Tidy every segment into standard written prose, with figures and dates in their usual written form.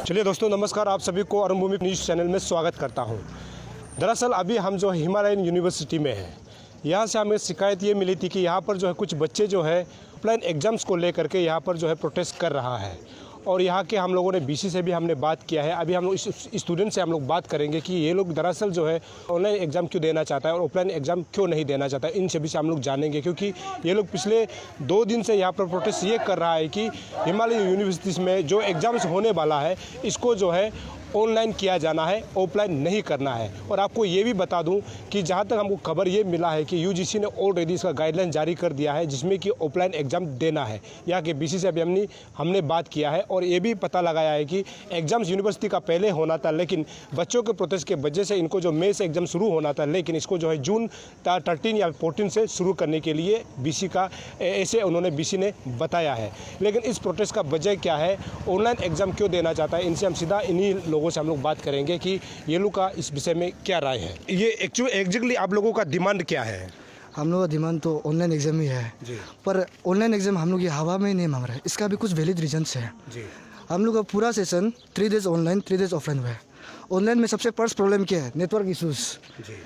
चलिए दोस्तों नमस्कार, आप सभी को अरुण भूमि न्यूज़ चैनल में स्वागत करता हूं। दरअसल अभी हम जो हिमालयन यूनिवर्सिटी में हैं, यहाँ से हमें शिकायत ये मिली थी कि यहाँ पर जो है कुछ बच्चे जो है ऑफलाइन एग्ज़ाम्स को लेकर के यहाँ पर जो है प्रोटेस्ट कर रहा है। और यहाँ के हम लोगों ने बीसी से भी हमने बात किया है। अभी हम लोग इस स्टूडेंट से हम लोग बात करेंगे कि ये लोग दरअसल जो है ऑनलाइन एग्ज़ाम क्यों देना चाहता है और ऑफलाइन एग्ज़ाम क्यों नहीं देना चाहता है। इन सभी से हम लोग जानेंगे, क्योंकि ये लोग पिछले 2 दिन से यहाँ पर प्रोटेस्ट ये कर रहा है कि हिमालय यूनिवर्सिटी में जो एग्ज़ाम्स होने वाला है इसको जो है ऑनलाइन किया जाना है, ऑफलाइन नहीं करना है। और आपको ये भी बता दूं कि जहां तक हमको खबर ये मिला है कि यूजीसी ने ऑलरेडी इसका गाइडलाइन जारी कर दिया है, जिसमें कि ऑफलाइन एग्ज़ाम देना है। यहाँ के बीसी से अभी हमने बात किया है और ये भी पता लगाया है कि एग्ज़ाम्स यूनिवर्सिटी का पहले होना था, लेकिन बच्चों के प्रोटेस्ट के वजह से इनको जो मई से एग्ज़ाम शुरू होना था, लेकिन इसको जो है जून 13 या 14 से शुरू करने के लिए बीसी का ऐसे उन्होंने बीसी ने बताया है। लेकिन इस प्रोटेस्ट का वजह क्या है, ऑनलाइन एग्ज़ाम क्यों देना चाहता है, इनसे हम सीधा इन्हीं लोगों से हम लोग बात करेंगे कि ये लोग का इस विषय में क्या राय है। ये एग्जैक्टली आप लोगों का डिमांड क्या है? हम लोग का डिमांड तो ऑनलाइन एग्ज़ाम ही है जी। पर ऑनलाइन एग्ज़ाम हम लोग ये हवा में नहीं मांग रहे हैं, इसका भी कुछ वैलिड रीजंस है जी। हम लोग का पूरा session 3 days online 3 days offline हुआ है। ऑनलाइन में सबसे फर्स्ट प्रॉब्लम क्या है, नेटवर्क इशूज़ जी।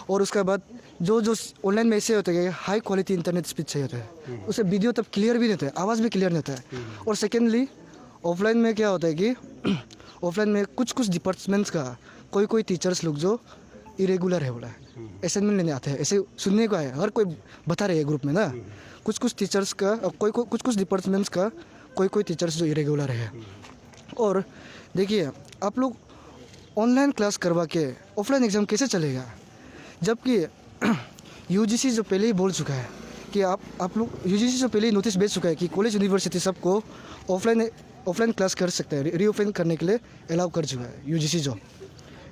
और उसके बाद जो ऑनलाइन में ऐसे होते हैं हाई क्वालिटी इंटरनेट स्पीड चाहिए होता है, उससे वीडियो तब क्लियर भी नहीं होता है, आवाज़ भी क्लियर नहीं होता है। और सेकेंडली ऑफलाइन में क्या होता है कि ऑफलाइन में कुछ डिपार्टमेंट्स का कोई टीचर्स लोग जो इरेगुलर है बोला है, असाइनमेंट लेने आते हैं, ऐसे सुनने को है, हर कोई बता रहे हैं ग्रुप में ना। कुछ टीचर्स का कुछ डिपार्टमेंट्स का कोई टीचर्स जो इरेगुलर है। और देखिए आप लोग ऑनलाइन क्लास करवा के ऑफलाइन एग्ज़ाम कैसे चलेगा, जबकि यूजीसी जो पहले ही बोल चुका है कि आप लोग यूजीसी जो पहले ही नोटिस भेज चुका है कि कॉलेज यूनिवर्सिटी सबको ऑफलाइन क्लास कर सकते हैं, रीओपन करने के लिए अलाउ कर चुका है यूजीसी जो।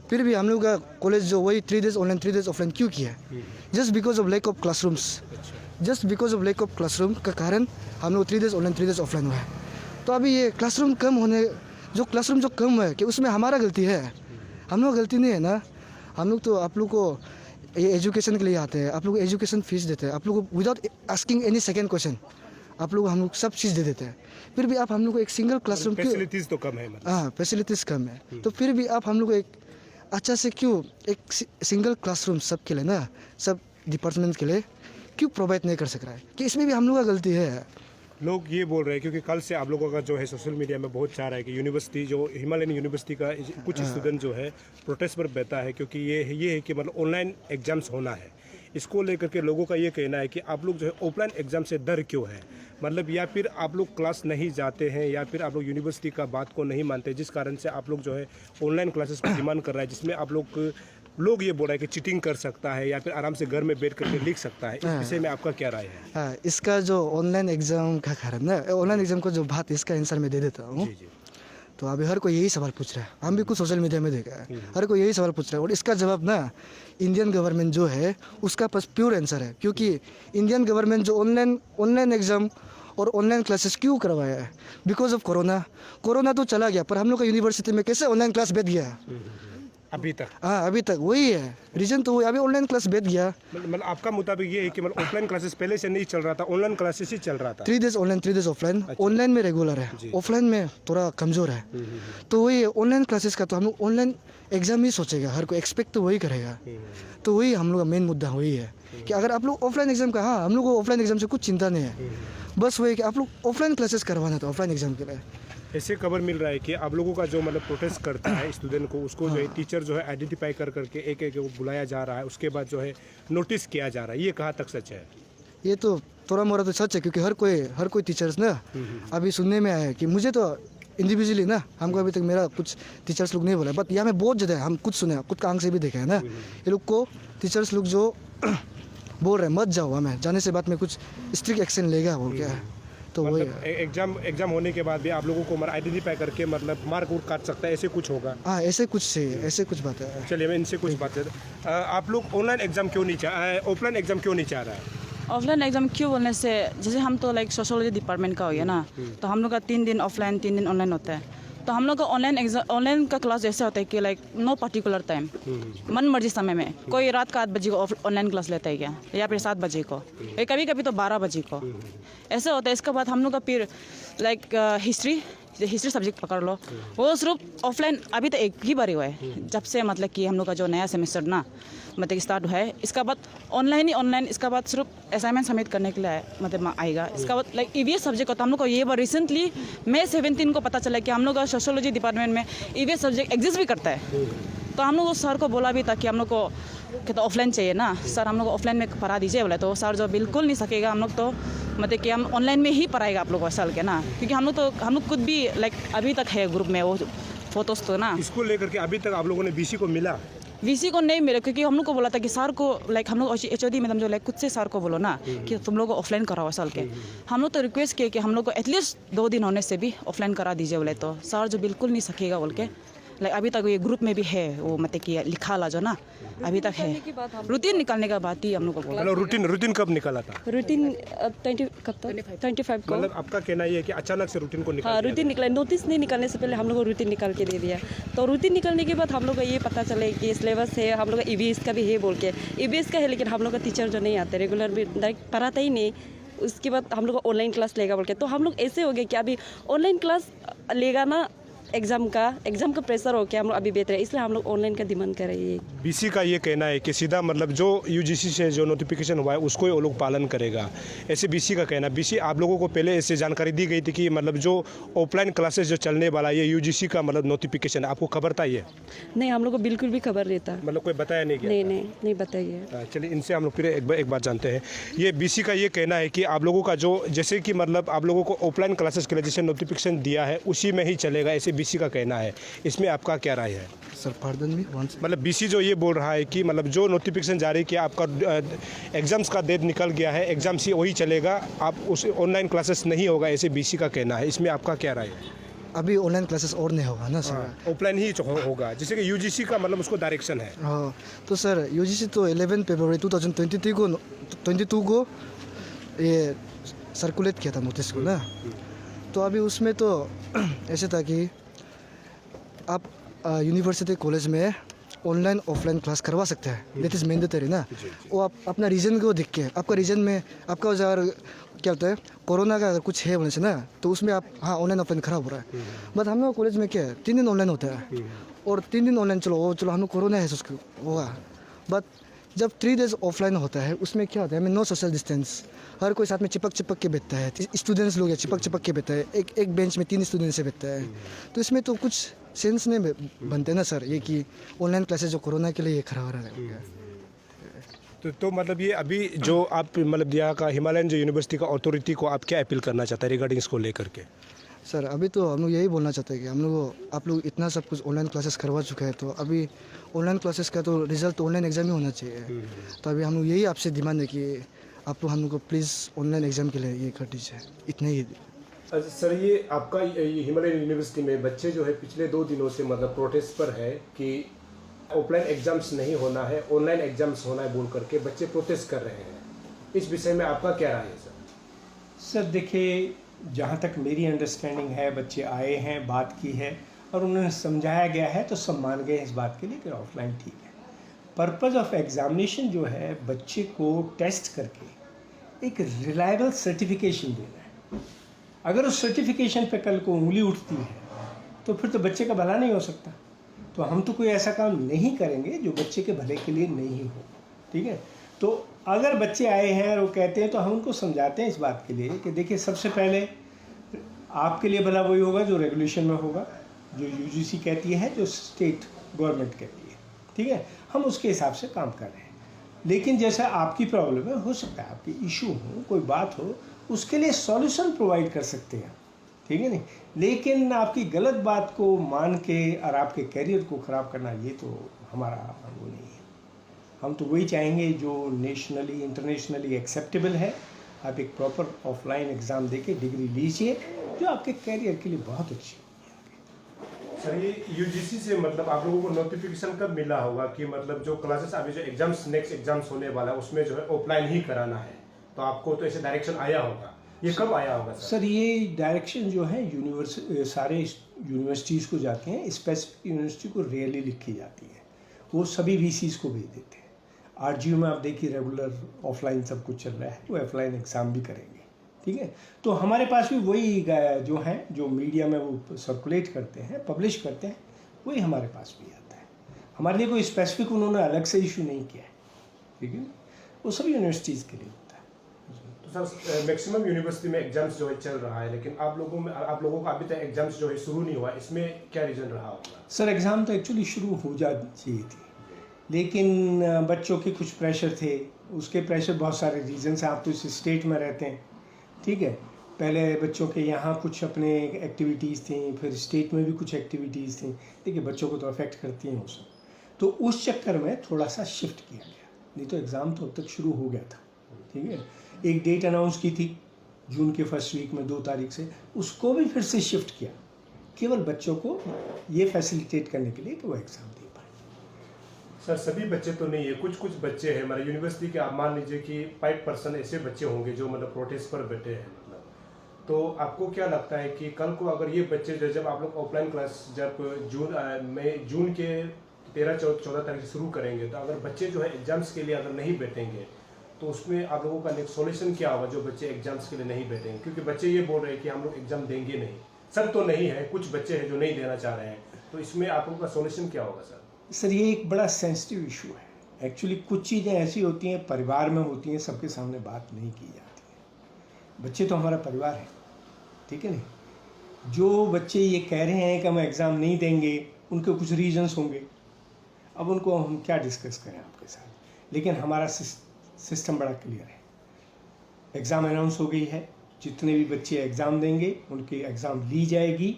फिर भी हम लोग का कॉलेज जो वही 3 डेज ऑनलाइन 3 डेज ऑफलाइन क्यों किया है? Just because of lack of classrooms. Just because of lack of classroom का कारण हम लोग 3 डेज ऑनलाइन 3 डेज ऑफलाइन हुआ है। तो अभी ये क्लासरूम कम हुआ है कि उसमें हमारा गलती है? हम लोग गलती नहीं है ना। हम लोग तो आप लोग को ये एजुकेशन के लिए आते हैं, आप लोग एजुकेशन फीस देते हैं, आप लोग को without asking any second question आप लोग हम लोग सब चीज़ दे देते हैं। फिर भी आप हम लोग को एक सिंगल क्लासरूम फैसिलिटीज़ तो कम है, हाँ फैसिलिटीज़ कम है, तो फिर भी आप हम लोग को एक अच्छा से क्यों एक सिंगल क्लासरूम सब के लिए ना, सब डिपार्टमेंट के लिए क्यों प्रोवाइड नहीं कर सक रहा है? कि इसमें भी हम लोग का गलती है। लोग ये बोल रहे हैं क्योंकि कल से आप लोगों का जो है सोशल मीडिया में बहुत चाह रहा है कि यूनिवर्सिटी जो हिमालयन यूनिवर्सिटी का कुछ स्टूडेंट जो है प्रोटेस्ट पर बैठा है, क्योंकि ये है कि मतलब ऑनलाइन एग्जाम्स होना है। इसको लेकर के लोगों का ये कहना है कि आप लोग जो है ऑफलाइन एग्जाम से डर क्यों है, मतलब या फिर आप लोग क्लास नहीं जाते हैं या फिर आप लोग यूनिवर्सिटी का बात को नहीं मानते, जिस कारण से आप लोग जो है ऑनलाइन क्लासेस पर डिमांड कर रहा है, जिसमें आप लोग ये बोल रहे हैं कि चीटिंग कर सकता है या फिर आराम से घर में बैठ करके लिख सकता है। इस विषय में आपका क्या राय है? हाँ, इसका जो ऑनलाइन एग्ज़ाम का कारण ना, ऑनलाइन एग्ज़ाम को जो बात इसका आंसर मैं दे देता हूँ। तो अभी हर कोई यही सवाल पूछ रहा है, हम भी कुछ सोशल मीडिया में देखा है, हर कोई यही सवाल पूछ रहा है। और इसका जवाब ना इंडियन गवर्नमेंट जो है उसका पास प्योर आंसर है, क्योंकि इंडियन गवर्नमेंट जो ऑनलाइन एग्ज़ाम और ऑनलाइन क्लासेस क्यों करवाया है? बिकॉज ऑफ कोरोना तो चला गया, पर हम लोग का यूनिवर्सिटी में कैसे ऑनलाइन क्लास बैठ गया अभी तक? हाँ अभी तक वही है रीजन, तो वही अभी ऑनलाइन क्लास बैठ गया। मतलब आपका मुताबिक ये है कि मतलब ऑफलाइन क्लासेस पहले से नहीं चल रहा था, ऑनलाइन क्लासेस ही चल रहा था। 3 days online 3 days offline. Online में रेगुलर है, ऑफलाइन में थोड़ा कमज़ोर है। तो वही ऑनलाइन क्लासेस का तो हम लोग ऑनलाइन एग्ज़ाम ही सोचेगा, हर कोई एक्सपेक्ट तो वही करेगा। तो वही हम लोग का मेन मुद्दा वही है कि अगर आप लोग ऑफलाइन एग्ज़ाम का, हाँ हम लोग को ऑफलाइन एग्ज़ाम से कुछ चिंता नहीं है, बस वही कि आप लोग ऑफलाइन क्लासेस करवाना था ऑफलाइन एग्ज़ाम के लिए। ऐसे खबर मिल रहा है कि आप लोगों का जो मतलब प्रोटेस्ट करता है स्टूडेंट को, उसको जो है टीचर जो है आइडेंटिफाई करके एक को बुलाया जा रहा है, उसके बाद जो है नोटिस किया जा रहा है, ये कहाँ तक सच है? ये तो थोड़ा मोड़ा तो सच है, क्योंकि हर कोई टीचर्स ना अभी सुनने में आया है कि मुझे तो इंडिविजुअली ना, हमको अभी तक मेरा कुछ टीचर्स लोग नहीं बोला, बट यहाँ में बहुत ज़्यादा हम कुछ सुने, खुद का आंख से भी देखा है ना। ये लोग को टीचर्स लोग जो बोल रहे हैं मत जाओ, हमें जाने से बाद में कुछ स्ट्रिक्ट एक्शन लेगा बोल क्या है। तो मतलब एग्जाम होने के बाद भी आप लोगों को आइडेंटिफाई करके मतलब मार्क वुड काट सकता है, ऐसे कुछ होगा? हाँ ऐसे कुछ बात है। चलिए मैं इनसे कुछ बात है। आप लोग ऑनलाइन एग्जाम क्यों नहीं ऑफलाइन एग्जाम क्यों नहीं चाह रहा है? ऑफलाइन एग्जाम क्यों बोलने से, जैसे हम तो सोशियोलॉजी डिपार्टमेंट का हो गया ना, तो हम लोग का 3 दिन ऑफलाइन 3 दिन ऑनलाइन होता है। तो हम लोग का ऑनलाइन का क्लास ऐसा होता है कि नो पर्टिकुलर टाइम, मन मर्जी समय में, कोई रात का 8 बजे को ऑनलाइन क्लास लेता है क्या, या फिर 7 बजे को, कभी कभी तो 12 बजे को ऐसा होता है। इसके बाद हम लोग का फिर हिस्ट्री हिस्ट्री सब्जेक्ट पकड़ लो, वो सिर्फ ऑफलाइन अभी तो एक ही बार हुआ है जब से मतलब कि हम लोग का जो नया सेमेस्टर ना मतलब कि स्टार्ट हुआ है। इसका बाद ऑनलाइन ही ऑनलाइन, इसका बाद सिर्फ असाइनमेंट सबमिट करने के लिए मतलब आएगा। इसका बाद लाइक ईवीएस सब्जेक्ट होता है हम लोग को ये बार रिसेंटली मई 17 को पता चला कि हम लोग का सोशियोलॉजी डिपार्टमेंट में ईवीएस सब्जेक्ट एग्जिस्ट भी करता है। तो हम लोग सर को बोला भी था कि हम लोग को कहते ऑफलाइन चाहिए ना सर, हम लोग ऑफलाइन में पढ़ा दीजिए बोले, तो सर जो बिल्कुल नहीं सकेगा, हम लोग तो मतलब कि हम ऑनलाइन में ही पढ़ाएगा आप लोग को साल के ना, क्योंकि हम लोग खुद भी लाइक अभी तक है ग्रुप में वो फोटोज तो ना। इसको लेकर के अभी तक आप लोगों ने बीसी को मिला? वीसी को नहीं मिला, क्योंकि हम लोग को बोला था कि सर को लाइक हम लोग एचओडी मैडम जो लाइक खुद से सर को बोलो ना कि तुम लोग को ऑफलाइन कराओ साल के। हम लोग तो रिक्वेस्ट किए कि हम लोग को एटलीस्ट 2 दिन होने से भी ऑफलाइन करा दीजिए बोले, तो सर जो बिल्कुल नहीं सकेगा बोल के लाइक अभी तक ये ग्रुप में भी है वो मतलब कि लिखा ला जो ना अभी तक है। रूटीन निकालने का बात ही हम लोग को बोला। मतलब रूटीन कब निकाला था? रूटीन 25 को। मतलब आपका कहना ये है कि अचानक से रूटीन को निकाल हाँ, दिया रूटीन निकला, नोटिस नहीं निकालने से पहले हम लोग को रूटीन निकाल के दे दिया। तो रूटीन निकलने के बाद हम लोग को ये पता चले कि सिलेबस है हम लोग का ईवीएस का भी है बोल के। ईवीएस का है लेकिन हम लोग का टीचर जो नहीं आते रेगुलर भी डायरेक्ट पढ़ाता ही नहीं, उसके बाद हम लोग को ऑनलाइन क्लास लेगा बोल के। तो हम लोग ऐसे हो गए कि अभी ऑनलाइन क्लास लेगा ना, एग्ज़ाम का प्रेशर हो के हम लोग अभी बेहतर है, इसलिए हम लोग ऑनलाइन का डिमांड कर रहे हैं। बीसी का ये कहना है कि सीधा मतलब जो यूजीसी से जो नोटिफिकेशन हुआ है उसको ही वो लोग पालन करेगा, ऐसे बीसी का कहना। बीसी आप लोगों को पहले ऐसे जानकारी दी गई थी कि मतलब जो ऑफलाइन क्लासेस जो चलने वाला ये यूजीसी का मतलब नोटिफिकेशन आपको खबर था? ये नहीं, हम लोग को बिल्कुल भी खबर नहीं था। मतलब कोई बताया नहीं गया? नहीं बताइए। चलिए इनसे हम लोग फिर एक बात जानते हैं। ये बीसी का ये कहना है कि आप लोगों का जो जैसे कि मतलब आप लोगों को ऑफलाइन क्लासेस के लिए जैसे नोटिफिकेशन दिया है उसी में ही चलेगा, ऐसे बीसी का कहना है। इसमें आपका क्या राय है? Sir pardon me once. मतलब बीसी जो ये बोल रहा है कि मतलब जो नोटिफिकेशन जारी किया आपका एग्जाम्स का डेट निकल गया है, एग्जाम्स ही वही चलेगा, आप उस ऑनलाइन क्लासेस नहीं होगा, ऐसे बीसी का कहना है। इसमें आपका क्या राय है? अभी ऑनलाइन क्लासेस और नहीं होगा ना सर, ऑफलाइन ही होगा, जैसे कि यूजीसी का मतलब उसको डायरेक्शन है। हाँ, तो सर यूजीसी तो 11 फरवरी 2022 को ये सर्कुलेट किया था नोटिस को ना। तो अभी उसमें तो ऐसे था कि आप यूनिवर्सिटी कॉलेज में ऑनलाइन ऑफलाइन क्लास करवा सकते हैं, दैट इज़ मैंडेटरी ना। वो आप अपना रीजन को देख के, आपका रीजन में आपका अगर क्या होता है कोरोना का अगर कुछ है बोलने से ना, तो उसमें आप हाँ ऑनलाइन ऑफलाइन खराब हो रहा है। बट हम लोग कॉलेज में क्या है 3 दिन ऑनलाइन होता है और 3 दिन ऑनलाइन चलो हम लोग कोरोना है उसको होगा। बट जब 3 डेज ऑफलाइन होता है उसमें क्या होता है, हमें नो सोशल डिस्टेंस, हर कोई साथ में चिपक के बैठता है, स्टूडेंट्स लोग चिपक के बैठता है, एक बेंच में 3 स्टूडेंट से बैठता है। तो इसमें तो कुछ सेंस नहीं बनते ना सर, ये कि ऑनलाइन क्लासेस जो कोरोना के लिए खराब रहा है। तो मतलब ये अभी जो आप मतलब यहाँ का हिमालयन जो यूनिवर्सिटी का अथॉरिटी को आप क्या अपील करना चाहते हैं रिगार्डिंग इसको लेकर के? सर अभी तो हम लोग यही बोलना चाहते हैं कि हम लोग आप लोग इतना सब कुछ ऑनलाइन क्लासेस करवा चुके हैं, तो अभी ऑनलाइन क्लासेस का तो रिजल्ट ऑनलाइन एग्जाम ही होना चाहिए। तो अभी हम लोग यही आपसे डिमांड है कि आप लोग हम लोग को प्लीज़ ऑनलाइन एग्जाम के लिए ये कर दीजिए, इतना ही। सर ये आपका हिमालयन यूनिवर्सिटी में बच्चे जो है पिछले 2 दिनों से मतलब प्रोटेस्ट पर है कि ऑफलाइन एग्जाम्स नहीं होना है, ऑनलाइन एग्जाम्स होना है बोल करके बच्चे प्रोटेस्ट कर रहे हैं। इस विषय में आपका क्या राय है सर? सर देखिए, जहाँ तक मेरी अंडरस्टैंडिंग है बच्चे आए हैं, बात की है और उन्हें समझाया गया है तो सब मान गए इस बात के लिए कि ऑफलाइन ठीक है। पर्पज़ ऑफ एग्जामिनेशन जो है बच्चे को टेस्ट करके एक रिलायबल सर्टिफिकेशन देना है। अगर उस सर्टिफिकेशन पे कल को उंगली उठती है तो फिर तो बच्चे का भला नहीं हो सकता। तो हम तो कोई ऐसा काम नहीं करेंगे जो बच्चे के भले के लिए नहीं हो, ठीक है। तो अगर बच्चे आए हैं और वो कहते हैं तो हम उनको समझाते हैं इस बात के लिए कि देखिए सबसे पहले आपके लिए भला वही होगा जो रेगुलेशन में होगा, जो यूजीसी कहती है, जो स्टेट गवर्नमेंट कहती है, ठीक है। हम उसके हिसाब से काम कर रहे हैं। लेकिन जैसा आपकी प्रॉब्लम है, हो सकता है आपकी इशू हो, कोई बात हो, उसके लिए सॉल्यूशन प्रोवाइड कर सकते हैं, ठीक है नहीं। लेकिन आपकी गलत बात को मान के और आपके करियर को ख़राब करना ये तो हमारा वो नहीं है। हम तो वही चाहेंगे जो नेशनली इंटरनेशनली एक्सेप्टेबल है। आप एक प्रॉपर ऑफलाइन एग्ज़ाम देके डिग्री लीजिए जो आपके करियर के लिए बहुत अच्छी है। सर ये यूजीसी से मतलब आप लोगों को नोटिफिकेशन कब मिला होगा कि मतलब जो क्लासेस अभी जो एग्जाम्स नेक्स्ट एग्जाम्स होने वाला है उसमें जो है ऑफलाइन ही कराना है, तो आपको तो ऐसे डायरेक्शन आया होगा, ये कब आया होगा सर? ये डायरेक्शन जो है सारे यूनिवर्सिटीज़ को जाते हैं, स्पेसिफिक यूनिवर्सिटी को रेयरली लिखी जाती है, वो सभी वीसीज़ को भेज देते हैं। आरजीयू में आप देखिए रेगुलर ऑफलाइन सब कुछ चल रहा है, वो ऑफलाइन एग्ज़ाम भी करेंगे, ठीक है। तो हमारे पास भी वही जो है, जो मीडिया में वो सर्कुलेट करते हैं, पब्लिश करते हैं, वही हमारे पास भी आता है। हमारे लिए कोई स्पेसिफिक उन्होंने अलग से इशू नहीं किया है, ठीक है। वो सभी यूनिवर्सिटीज़ के लिए होता है। तो सर मैक्सिमम यूनिवर्सिटी में एग्जाम्स जो है चल रहा है, लेकिन आप लोगों का अभी तक एग्जाम्स जो है शुरू नहीं हुआ, इसमें क्या रीज़न रहा होगा? सर एग्ज़ाम तो एक्चुअली शुरू हो जानी चाहिए थी, लेकिन बच्चों के कुछ प्रेशर थे, उसके प्रेशर बहुत सारे रीजन से। आप तो इस स्टेट में रहते हैं, ठीक है। पहले बच्चों के यहाँ कुछ अपने एक्टिविटीज़ थी, फिर स्टेट में भी कुछ एक्टिविटीज़ थी, देखिए बच्चों को तो अफेक्ट करती हैं वो सब। तो उस चक्कर में थोड़ा सा शिफ्ट किया गया, नहीं तो एग्ज़ाम तो अब तक शुरू हो गया था, ठीक है। एक डेट अनाउंस की थी जून के फर्स्ट वीक में 2 तारीख से, उसको भी फिर से शिफ्ट किया, केवल बच्चों को ये फैसिलिटेट करने के लिए कि वो एग्ज़ाम दे पाए। सर सभी बच्चे तो नहीं है, कुछ कुछ बच्चे हैं हमारे यूनिवर्सिटी के, आप मान लीजिए कि 5% ऐसे बच्चे होंगे जो मतलब प्रोटेस्ट पर बैठे हैं, मतलब। तो आपको क्या लगता है कि कल को अगर ये बच्चे जो, जब आप लोग ऑफलाइन क्लास जब जून के 13-14 तारीख से शुरू करेंगे, तो अगर बच्चे जो है एग्जाम्स के लिए अगर नहीं बैठेंगे, तो उसमें आप लोगों का नेक्स्ट सॉल्यूशन क्या होगा? जो बच्चे एग्जाम्स के लिए नहीं बैठेंगे, क्योंकि बच्चे ये बोल रहे हैं कि हम लोग एग्जाम देंगे नहीं, सब तो नहीं है, कुछ बच्चे हैं जो नहीं देना चाह रहे हैं, तो इसमें आप लोगों का सॉल्यूशन क्या होगा सर? सर ये एक बड़ा सेंसिटिव इशू है। एक्चुअली कुछ चीज़ें ऐसी होती हैं, परिवार में होती हैं, सबके सामने बात नहीं की जाती है। बच्चे तो हमारा परिवार है, ठीक है नहीं। जो बच्चे ये कह रहे हैं कि हम एग्ज़ाम नहीं देंगे, उनके कुछ रीजंस होंगे, अब उनको हम क्या डिस्कस करें आपके साथ। लेकिन हमारा सिस्टम बड़ा क्लियर है। एग्ज़ाम अनाउंस हो गई है, जितने भी बच्चे एग्ज़ाम देंगे उनकी एग्ज़ाम ली जाएगी,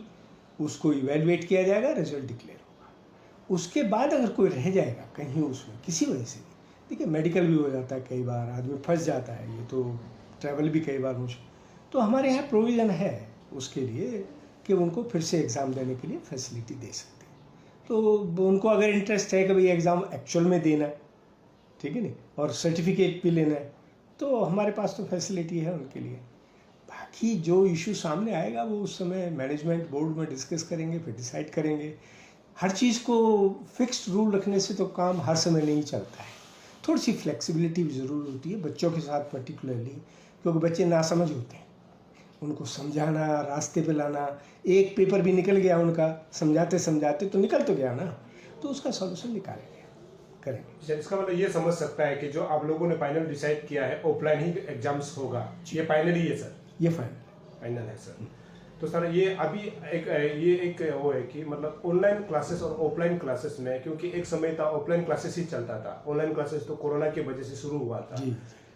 उसको इवेलुएट किया जाएगा, रिजल्ट डिक्लेयर होगा। उसके बाद अगर कोई रह जाएगा कहीं उसमें किसी वजह से, देखिए मेडिकल भी हो जाता है, कई बार आदमी फंस जाता है, ये तो ट्रैवल भी कई बार मुश्किल, तो हमारे यहाँ प्रोविज़न है उसके लिए कि उनको फिर से एग्ज़ाम देने के लिए फैसिलिटी दे सकते हैं। तो उनको अगर इंटरेस्ट है कि भाई एग्ज़ाम एक्चुअल में देना है, ठीक है नहीं, और सर्टिफिकेट भी लेना है, तो हमारे पास तो फैसिलिटी है उनके लिए। बाकी जो इशू सामने आएगा वो उस समय मैनेजमेंट बोर्ड में डिस्कस करेंगे, फिर डिसाइड करेंगे। हर चीज़ को फिक्स्ड रूल रखने से तो काम हर समय नहीं चलता है, थोड़ी सी फ्लेक्सिबिलिटी भी ज़रूर होती है बच्चों के साथ पर्टिकुलरली, क्योंकि बच्चे नासमझ होते हैं, उनको समझाना, रास्ते पे लाना। एक पेपर भी निकल गया उनका, समझाते समझाते तो निकल तो गया ना, तो उसका सॉल्यूशन निकालेंगे, करेंगे। इसका मतलब ये समझ सकता है कि जो आप लोगों ने फाइनल डिसाइड किया है ऑफलाइन ही एग्जाम्स होगा, ये फाइनल ही है सर? ये फाइनल है सर। तो सर ये अभी एक वो है कि मतलब ऑनलाइन क्लासेस और ऑफलाइन क्लासेस में, क्योंकि एक समय था ऑफलाइन क्लासेस ही चलता था, ऑनलाइन क्लासेस तो कोरोना की वजह से शुरू हुआ था जी।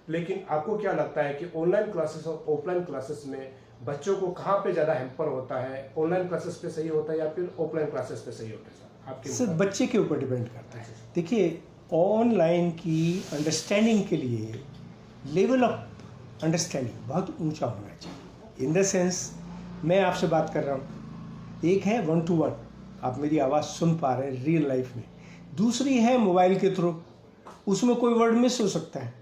लेकिन आपको क्या लगता है कि ऑनलाइन क्लासेस और ऑफलाइन क्लासेस में बच्चों को कहाँ पे ज़्यादा हैम्पर होता है? ऑनलाइन क्लासेस पे सही होता है या फिर ऑफलाइन क्लासेस पे सही होता है सर आपके? सर बच्चे के ऊपर डिपेंड करता है। देखिए ऑनलाइन की अंडरस्टैंडिंग के लिए लेवल ऑफ अंडरस्टैंडिंग बहुत ऊंचा होना चाहिए। इन द सेंस मैं आपसे बात कर रहा हूँ, एक है 1-to-1, आप मेरी आवाज़ सुन पा रहे हैं रियल लाइफ में, दूसरी है मोबाइल के थ्रू, उसमें कोई वर्ड मिस हो सकता है,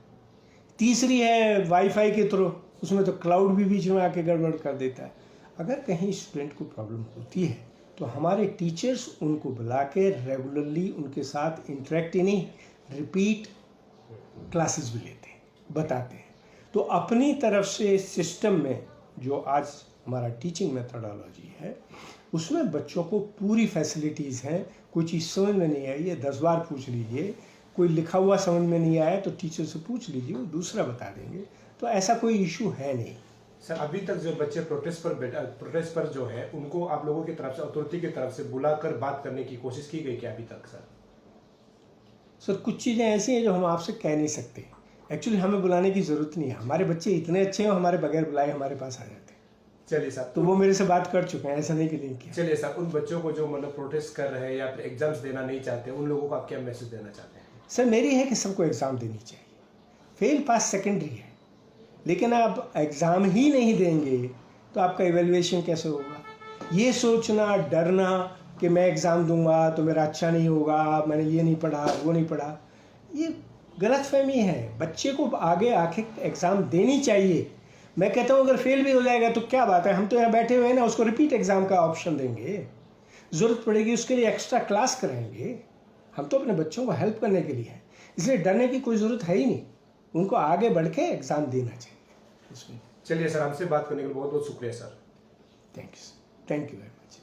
तीसरी है वाईफाई के थ्रू, उसमें तो क्लाउड भी बीच में आके गड़बड़ कर देता है। अगर कहीं स्टूडेंट को प्रॉब्लम होती है तो हमारे टीचर्स उनको बुला के रेगुलरली उनके साथ इंटरेक्ट ही नहीं, रिपीट क्लासेस भी लेते हैं, बताते हैं। तो अपनी तरफ से सिस्टम में जो आज हमारा टीचिंग मेथोडोलॉजी है उसमें बच्चों को पूरी फैसिलिटीज़ हैं। कोई चीज़ समझ में नहीं आई है 10 बार पूछ लीजिए, कोई लिखा हुआ समझ में नहीं आया तो टीचर से पूछ लीजिए, वो दूसरा बता देंगे। तो ऐसा कोई इशू है नहीं सर। अभी तक जो बच्चे प्रोटेस्ट पर जो है उनको आप लोगों की तरफ से, अथॉरिटी की तरफ से बुलाकर बात करने की कोशिश की गई क्या अभी तक सर? सर कुछ चीज़ें ऐसी हैं जो हम आपसे कह नहीं सकते, एक्चुअली हमें बुलाने की ज़रूरत नहीं है। हमारे बच्चे इतने अच्छे हैं, हमारे बगैर बुलाए हमारे पास आ जाते हैं। चलिए सर, तो वो मेरे से बात कर चुके हैं, ऐसा नहीं कि नहीं किया। चलिए सर, उन बच्चों को जो मतलब प्रोटेस्ट कर रहे हैं या फिर एग्जाम्स देना नहीं चाहते, उन लोगों को आप क्या मैसेज देना चाहते हैं? सर मेरी है कि सबको एग्ज़ाम देनी चाहिए, फेल पास सेकेंडरी है, लेकिन आप एग्ज़ाम ही नहीं देंगे तो आपका इवेल्युएशन कैसे होगा? ये सोचना, डरना कि मैं एग्ज़ाम दूंगा तो मेरा अच्छा नहीं होगा, मैंने ये नहीं पढ़ा वो नहीं पढ़ा, ये गलतफहमी है। बच्चे को आगे आके एग्ज़ाम देनी चाहिए। मैं कहता हूँ अगर फेल भी हो जाएगा तो क्या बात है, हम तो यहाँ बैठे हुए हैं ना, उसको रिपीट एग्ज़ाम का ऑप्शन देंगे, ज़रूरत पड़ेगी उसके लिए एक्स्ट्रा क्लास कराएंगे। हम तो अपने बच्चों को हेल्प करने के लिए हैं, इसलिए डरने की कोई ज़रूरत है ही नहीं। उनको आगे बढ़ के एग्ज़ाम देना चाहिए इसमें। चलिए सर, हमसे बात करने के लिए बहुत बहुत शुक्रिया sir. Thank you very much.